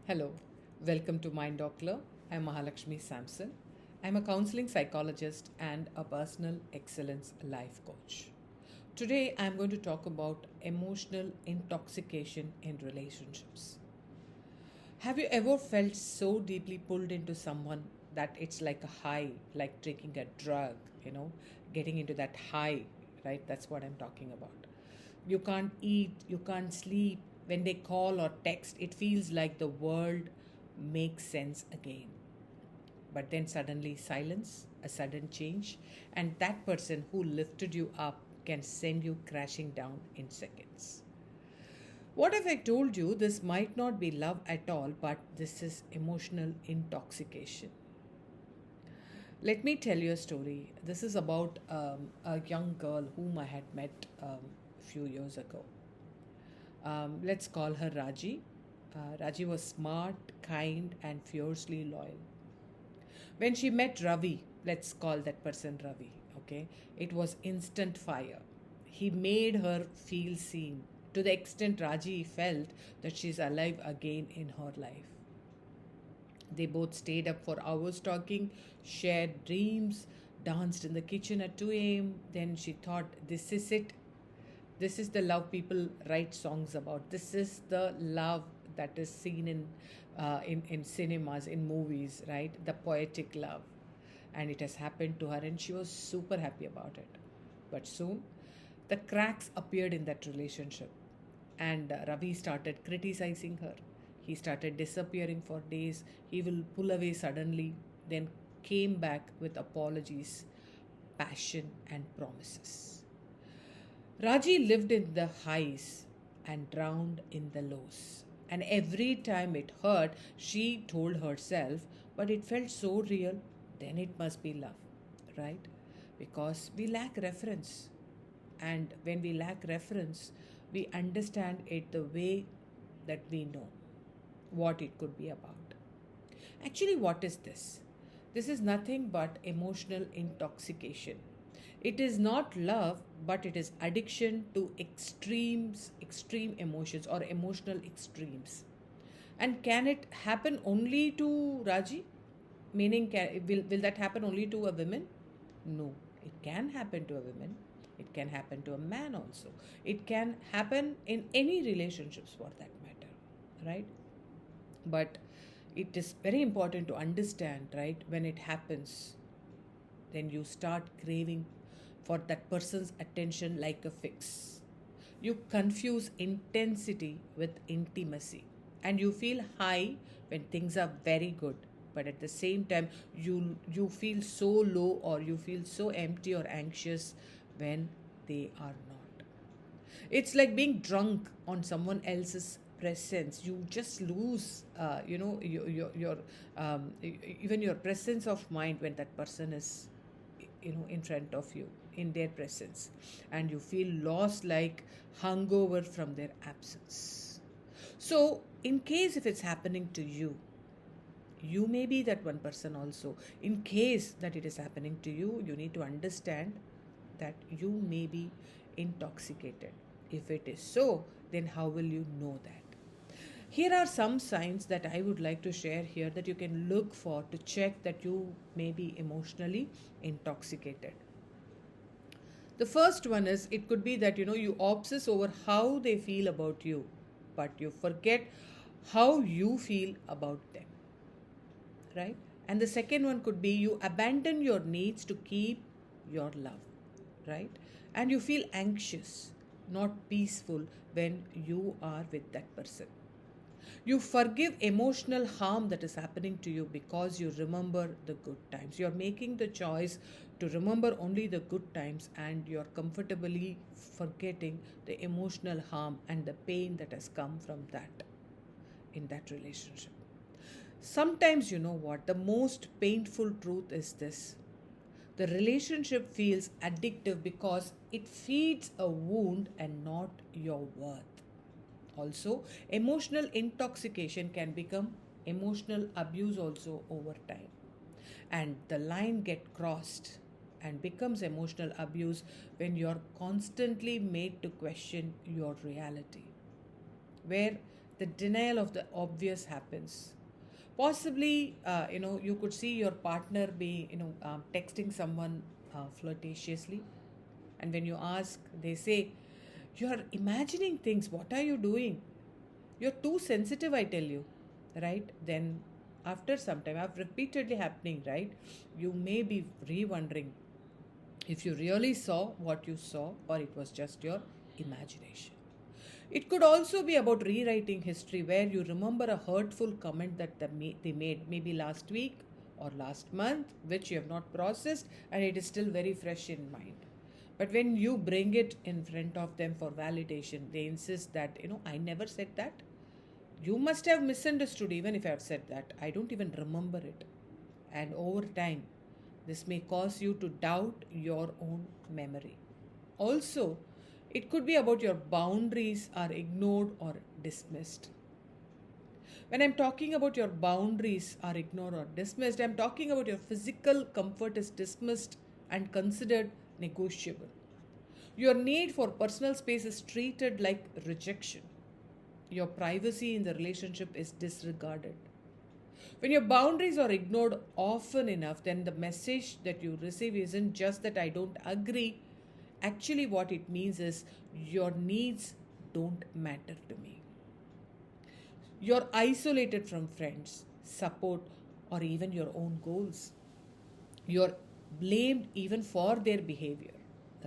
Hello, welcome to Mind Doctor. I'm Mahalakshmi Samson. I'm a counseling psychologist and a personal excellence life coach. Today, I'm going to talk about emotional intoxication in relationships. Have you ever felt so deeply pulled into someone that it's like a high, like taking a drug, getting into that high, right? That's what I'm talking about. You can't eat, you can't sleep. When they call or text, it feels like the world makes sense again. But then suddenly silence, a sudden change, and that person who lifted you up can send you crashing down in seconds. What if I told you this might not be love at all, but this is emotional intoxication? Let me tell you a story. This is about a young girl whom I had met a few years ago. Let's call her Raji. Raji was smart, kind, and fiercely loyal. When she met Ravi, let's call that person Ravi, okay, it was instant fire. He made her feel seen to the extent Raji felt that she's alive again in her life. They both stayed up for hours talking, shared dreams, danced in the kitchen at 2 a.m. Then she thought, this is it. This is the love people write songs about. This is the love that is seen in cinemas, in movies, right? The poetic love. And it has happened to her, and she was super happy about it. But soon, the cracks appeared in that relationship, and Ravi started criticizing her. He started disappearing for days. He will pull away suddenly, then came back with apologies, passion, and promises. Raji lived in the highs and drowned in the lows. And every time it hurt, she told herself, but it felt so real, then it must be love, right? Because we lack reference. And when we lack reference, we understand it the way that we know what it could be about. Actually, what is this? This is nothing but emotional intoxication. It is not love, but it is addiction to extreme emotions or emotional extremes. And can it happen only to Raji? Meaning, will that happen only to a woman? No, it can happen to a woman. It can happen to a man also. It can happen in any relationships for that matter, right? But it is very important to understand, right? When it happens, then you start craving for that person's attention like a fix. You confuse intensity with intimacy, and you feel high when things are very good, but at the same time you feel so low, or you feel so empty or anxious when they are not. It's like being drunk on someone else's presence. You just lose even your presence of mind when that person is in front of you, in their presence, and you feel lost, like hungover from their absence. So in case if it's happening to you, you may be that one person also. In case that it is happening to you, you need to understand that you may be intoxicated. If it is so, then how will you know that? Here are some signs that I would like to share here that you can look for to check that you may be emotionally intoxicated. The first one is, it could be that you obsess over how they feel about you, but you forget how you feel about them, right? And the second one could be, you abandon your needs to keep your love, right? And you feel anxious, not peaceful when you are with that person. You forgive emotional harm that is happening to you because you remember the good times. You're making the choice to remember only the good times, and you're comfortably forgetting the emotional harm and the pain that has come from that in that relationship. Sometimes, you know what, the most painful truth is this: the relationship feels addictive because it feeds a wound and not your worth. Also, emotional intoxication can become emotional abuse also over time. And the line get crossed and becomes emotional abuse when you're constantly made to question your reality, where the denial of the obvious happens. Possibly, you could see your partner be, texting someone flirtatiously, and when you ask, they say, "You are imagining things. What are you doing? You're too sensitive, I tell you." Right? Then, after some time, after repeatedly happening, right, you may be re wondering if you really saw what you saw or it was just your imagination. It could also be about rewriting history where you remember a hurtful comment that they made maybe last week or last month, which you have not processed and it is still very fresh in mind. But when you bring it in front of them for validation, they insist that, "I never said that. You must have misunderstood even if I have said that. I don't even remember it." And over time, this may cause you to doubt your own memory. Also, it could be about your boundaries are ignored or dismissed. When I'm talking about your boundaries are ignored or dismissed, I'm talking about your physical comfort is dismissed and considered negotiable. Your need for personal space is treated like rejection. Your privacy in the relationship is disregarded. When your boundaries are ignored often enough, then the message that you receive isn't just that I don't agree. Actually, what it means is your needs don't matter to me. You're isolated from friends, support, or even your own goals. You're blamed even for their behavior,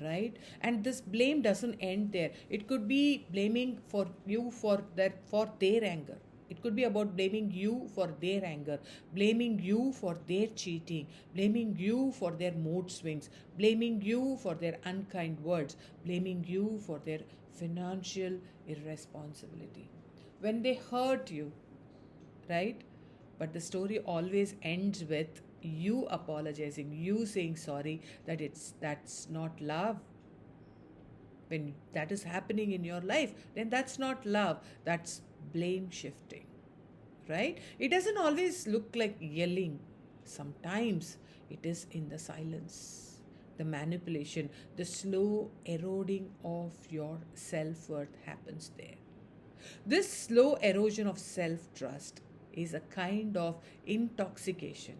right? And this blame doesn't end there. It could be blaming for you for their anger. It could be about blaming you for their anger, blaming you for their cheating, blaming you for their mood swings, blaming you for their unkind words, blaming you for their financial irresponsibility. When they hurt you, right? But the story always ends with you apologizing, you saying sorry, that's not love. When that is happening in your life, then that's not love, that's blame shifting, right? It doesn't always look like yelling. Sometimes it is in the silence, the manipulation, the slow eroding of your self worth happens there. This slow erosion of self trust is a kind of intoxication.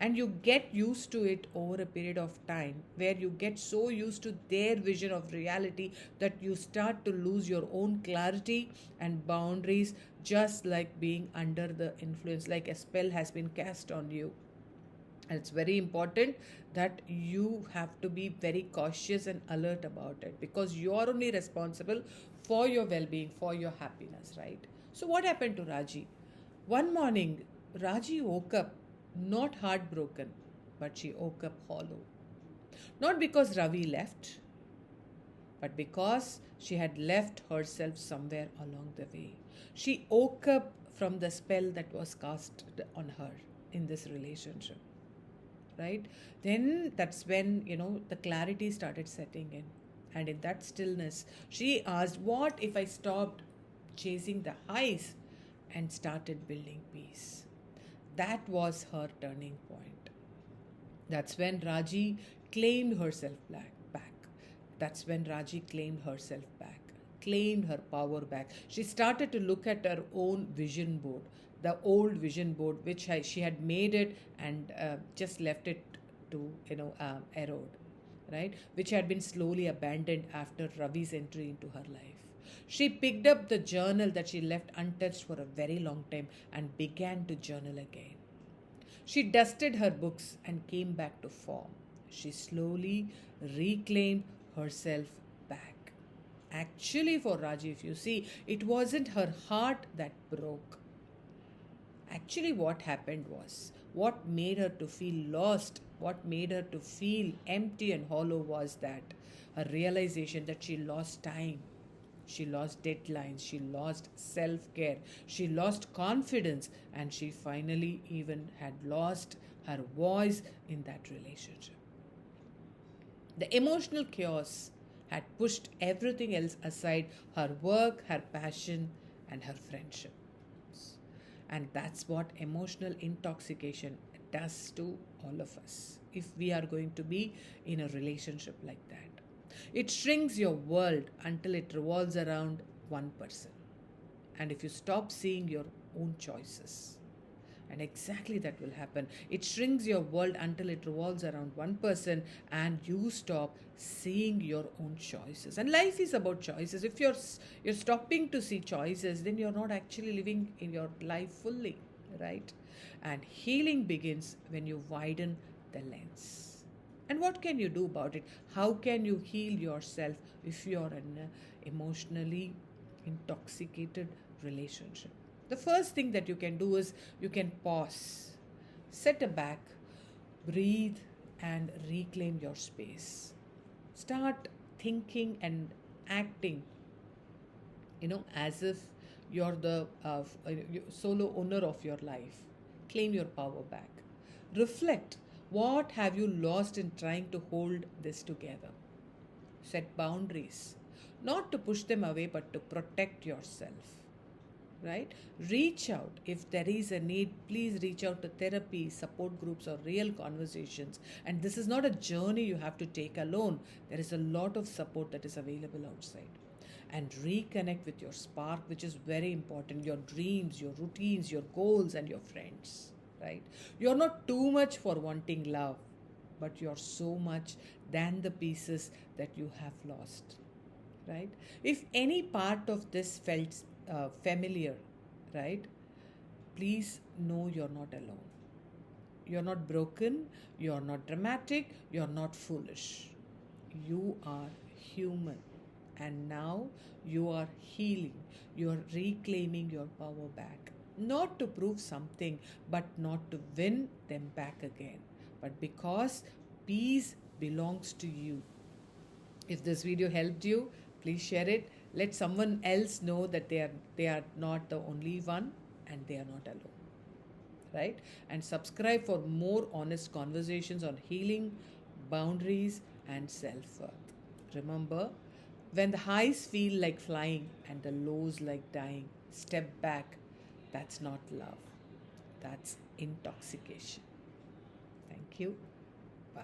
And you get used to it over a period of time where you get so used to their vision of reality that you start to lose your own clarity and boundaries, just like being under the influence, like a spell has been cast on you. And it's very important that you have to be very cautious and alert about it because you are only responsible for your well being, for your happiness, right? So, what happened to Raji? One morning, Raji woke up not heartbroken, but she woke up hollow. Not because Ravi left, but because she had left herself somewhere along the way. She woke up from the spell that was cast on her in this relationship, right? Then that's when, the clarity started setting in. And in that stillness, she asked, "What if I stopped chasing the highs and started building peace?" That was her turning point. That's when Raji claimed herself back. That's when Raji claimed herself back, claimed her power back. She started to look at her own vision board, the old vision board, which she had made it and just left it to, erode, right? Which had been slowly abandoned after Ravi's entry into her life. She picked up the journal that she left untouched for a very long time and began to journal again. She dusted her books and came back to form. She slowly reclaimed herself back. Actually, for Raji, if you see, it wasn't her heart that broke. Actually, what happened was what made her to feel lost, what made her to feel empty and hollow was that a realization that she lost time. She lost deadlines, she lost self care, she lost confidence, and she finally even had lost her voice in that relationship. The emotional chaos had pushed everything else aside, her work, her passion, and her friendships. And that's what emotional intoxication does to all of us if we are going to be in a relationship like that. It shrinks your world until it revolves around one person. and if you stop seeing your own choices. And exactly that will happen. It shrinks your world until it revolves around one person and you stop seeing your own choices. And life is about choices. If you're stopping to see choices, then you're not actually living in your life fully, right? And healing begins when you widen the lens. And what can you do about it? How can you heal yourself if you're in an emotionally intoxicated relationship? The first thing that you can do is you can pause, set a back, breathe, and reclaim your space. Start thinking and acting, as if you're the solo owner of your life. Claim your power back. Reflect, what have you lost in trying to hold this together? Set boundaries, not to push them away, but to protect yourself, right? Reach out if there is a need. Please reach out to therapy, support groups, or real conversations. And this is not a journey you have to take alone. There is a lot of support that is available outside. And reconnect with your spark, which is very important, your dreams, your routines, your goals, and your friends, right? You're not too much for wanting love, but you're so much than the pieces that you have lost, right? If any part of this felt familiar, right, please know you're not alone. You're not broken, you're not dramatic, you're not foolish. You are human. And now you are healing, you are reclaiming your power back. Not to prove something, but not to win them back again, but because peace belongs to you. If this video helped you, please share it. Let someone else know that they are not the only one and they are not alone. Right? And subscribe for more honest conversations on healing, boundaries, and self-worth. Remember, when the highs feel like flying and the lows like dying, step back. That's not love. That's intoxication. Thank you. Bye.